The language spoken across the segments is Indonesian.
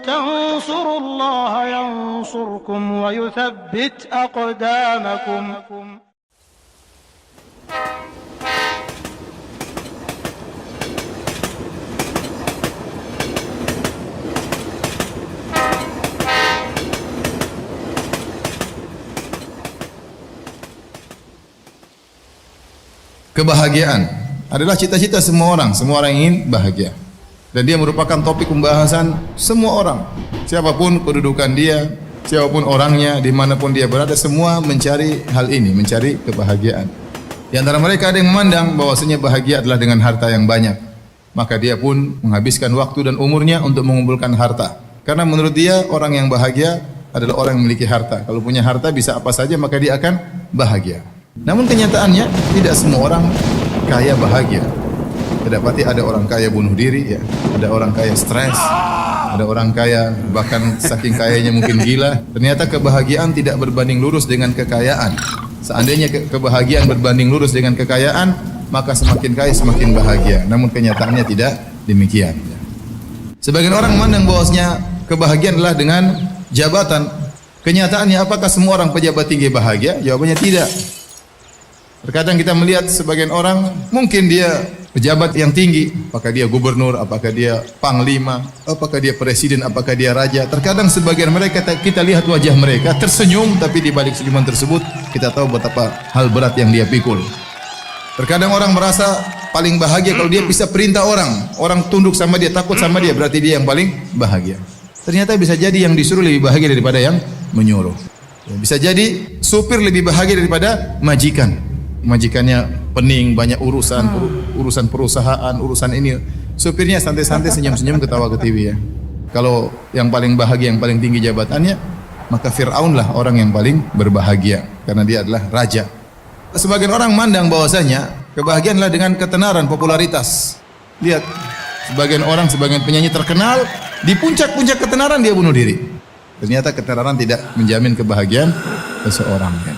تنصروا الله ينصركم ويثبت أقدامكم. Kebahagiaan adalah cita-cita semua orang. Semua orang ingin bahagia. Dan dia merupakan topik pembahasan semua orang. Siapapun kedudukan dia, siapapun orangnya, dimanapun dia berada, semua mencari hal ini, mencari kebahagiaan. Di antara mereka ada yang memandang bahwasanya bahagia adalah dengan harta yang banyak. Maka dia pun menghabiskan waktu dan umurnya untuk mengumpulkan harta. Karena menurut dia orang yang bahagia adalah orang yang memiliki harta. Kalau punya harta bisa apa saja maka dia akan bahagia. Namun kenyataannya tidak semua orang kaya bahagia. Kedapati ada orang kaya bunuh diri, ya. Ada orang kaya stres, ada orang kaya bahkan saking kayanya mungkin gila. Ternyata kebahagiaan tidak berbanding lurus dengan kekayaan. Seandainya kebahagiaan berbanding lurus dengan kekayaan, maka semakin kaya semakin bahagia. Namun kenyataannya tidak demikian. Sebagian orang memandang bahwasanya kebahagiaan adalah dengan jabatan. Kenyataannya apakah semua orang pejabat tinggi bahagia? Jawabannya tidak. Terkadang kita melihat sebagian orang mungkin dia pejabat yang tinggi, apakah dia gubernur, apakah dia panglima, apakah dia presiden, apakah dia raja. Terkadang sebagian mereka kita lihat wajah mereka tersenyum, tapi di balik senyuman tersebut kita tahu betapa hal berat yang dia pikul. Terkadang orang merasa paling bahagia kalau dia bisa perintah orang tunduk sama dia, takut sama dia, berarti dia yang paling bahagia. Ternyata bisa jadi yang disuruh lebih bahagia daripada yang menyuruh. Bisa jadi supir lebih bahagia daripada majikan. Majikannya pening, banyak urusan perusahaan, urusan ini. Supirnya santai-santai, senyum-senyum, ketawa ke TV, ya. Kalau yang paling bahagia, yang paling tinggi jabatannya, maka Fir'aun lah orang yang paling berbahagia karena dia adalah raja. Sebagian orang mandang bahwasanya kebahagiaan adalah dengan ketenaran, popularitas. Lihat, sebagian orang, sebagian penyanyi terkenal, di puncak-puncak ketenaran dia bunuh diri. Ternyata ketenaran tidak menjamin kebahagiaan seseorang, ya.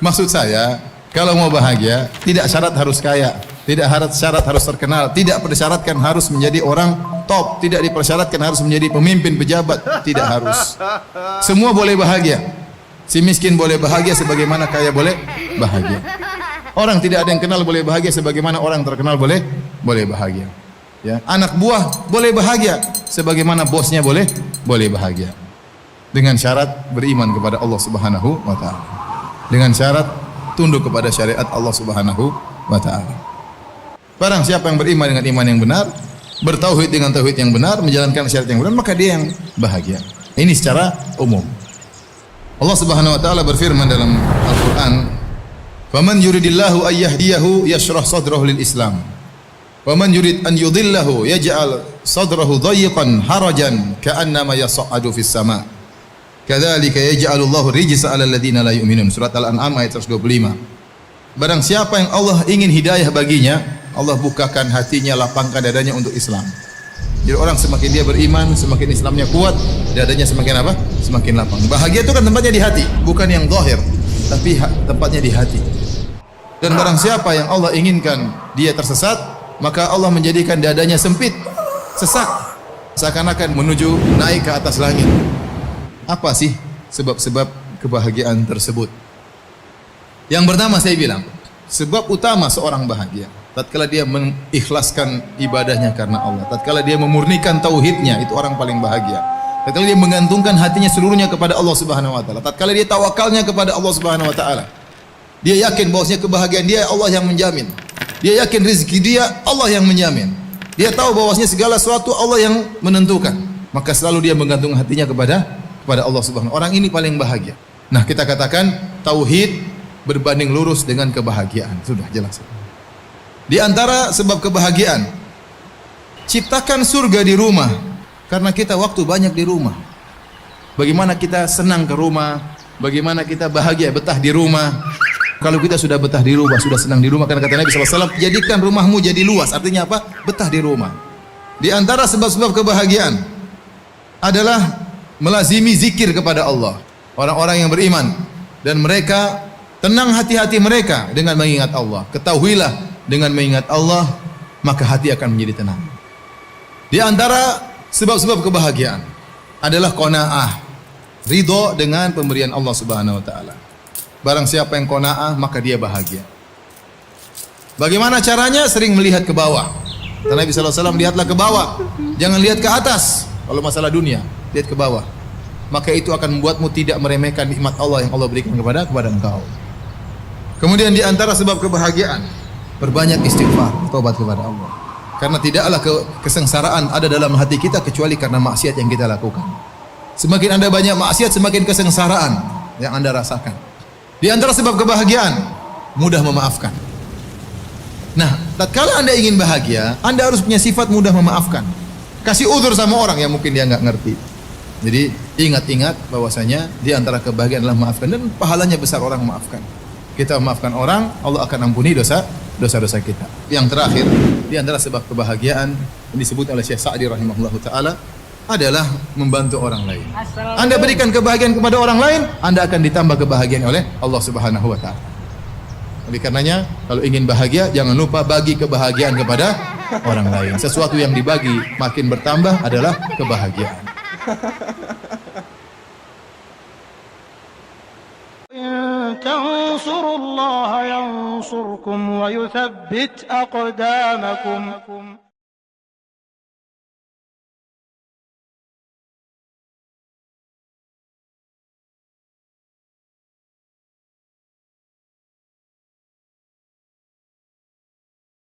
Maksud saya, kalau mau bahagia, tidak syarat harus kaya, tidak syarat harus terkenal, tidak persyaratkan harus menjadi orang top, tidak dipersyaratkan harus menjadi pemimpin pejabat, tidak harus. Semua boleh bahagia. Si miskin boleh bahagia sebagaimana kaya boleh bahagia. Orang tidak ada yang kenal boleh bahagia sebagaimana orang terkenal boleh bahagia. Ya, anak buah boleh bahagia sebagaimana bosnya boleh bahagia. Dengan syarat beriman kepada Allah Subhanahu wa taala. Dengan syarat tunduk kepada syariat Allah Subhanahu wa taala. Barang siapa yang beriman dengan iman yang benar, bertauhid dengan tauhid yang benar, menjalankan syariat yang benar, maka dia yang bahagia. Ini secara umum. Allah Subhanahu wa taala berfirman dalam Al-Qur'an, "Faman yuridillahu ay yahdiyahu yashrah sadrahu lil Islam. Wa man yurid an yudhillahu yaj'al sadrahu dhayiqan harajan ka'annama yas'adu fis sama'. Kadzalika yaj'alullahu rijsa 'alal ladzina la yu'minun." Surat Al-An'am ayat 125. Barang siapa yang Allah ingin hidayah baginya, Allah bukakan hatinya, lapangkan dadanya untuk Islam. Jadi orang semakin dia beriman, semakin Islamnya kuat, dadanya semakin apa? Semakin lapang. Bahagia itu kan tempatnya di hati, bukan yang zahir, tapi tempatnya di hati. Dan barang siapa yang Allah inginkan dia tersesat, maka Allah menjadikan dadanya sempit, sesak, seakan-akan menuju naik ke atas langit. Apa sih sebab-sebab kebahagiaan tersebut? Yang pertama saya bilang, sebab utama seorang bahagia tatkala dia mengikhlaskan ibadahnya karena Allah, tatkala dia memurnikan tauhidnya, itu orang paling bahagia. Tatkala dia menggantungkan hatinya seluruhnya kepada Allah Subhanahu wa taala, tatkala dia tawakalnya kepada Allah Subhanahu wa taala. Dia yakin bahwasanya kebahagiaan dia Allah yang menjamin. Dia yakin rezeki dia Allah yang menjamin. Dia tahu bahwasanya segala sesuatu Allah yang menentukan. Maka selalu dia menggantung hatinya kepada Allah Subhanahu. Orang ini paling bahagia. Nah, kita katakan tauhid berbanding lurus dengan kebahagiaan. Sudah jelas. Di antara sebab kebahagiaan, ciptakan surga di rumah. Karena kita waktu banyak di rumah. Bagaimana kita senang ke rumah, bagaimana kita bahagia betah di rumah. Kalau kita sudah betah di rumah, sudah senang di rumah, karena kata Nabi SAW, jadikan rumahmu jadi luas. Artinya apa? Betah di rumah. Di antara sebab-sebab kebahagiaan adalah melazimi zikir kepada Allah. Orang-orang yang beriman dan mereka tenang hati-hati mereka dengan mengingat Allah. Ketahuilah dengan mengingat Allah maka hati akan menjadi tenang. Di antara Sebab-sebab kebahagiaan adalah qanaah, ridho dengan pemberian Allah Subhanahu wa taala. Barang siapa yang qanaah, maka dia bahagia. Bagaimana caranya? Sering melihat ke bawah. Kata Nabi sallallahu alaihi wasallam, lihatlah ke bawah, jangan lihat ke atas. Kalau masalah dunia, lihat ke bawah. Maka itu akan membuatmu tidak meremehkan nikmat Allah yang Allah berikan kepada engkau. Kemudian di antara sebab kebahagiaan, berbanyak istighfar, taubat kepada Allah. Karena tidaklah kesengsaraan ada dalam hati kita kecuali karena maksiat yang kita lakukan. Semakin Anda banyak maksiat, semakin kesengsaraan yang Anda rasakan. Di antara sebab kebahagiaan, mudah memaafkan. Nah, tatkala Anda ingin bahagia, Anda harus punya sifat mudah memaafkan. Kasih uzur sama orang yang mungkin dia nggak ngerti. Jadi ingat-ingat bahwasanya di antara kebahagiaan adalah memaafkan, dan pahalanya besar orang memaafkan. Kita memaafkan orang, Allah akan ampuni dosa-dosa kita. Yang terakhir, di antara sebab kebahagiaan yang disebut oleh Syekh Sa'di rahimahullahu taala adalah membantu orang lain. Anda berikan kebahagiaan kepada orang lain, Anda akan ditambah kebahagiaan oleh Allah Subhanahu wa taala. Oleh karenanya, kalau ingin bahagia, jangan lupa bagi kebahagiaan kepada orang lain. Sesuatu yang dibagi makin bertambah adalah kebahagiaan. تنصروا الله ينصركم ويثبت أقدامكم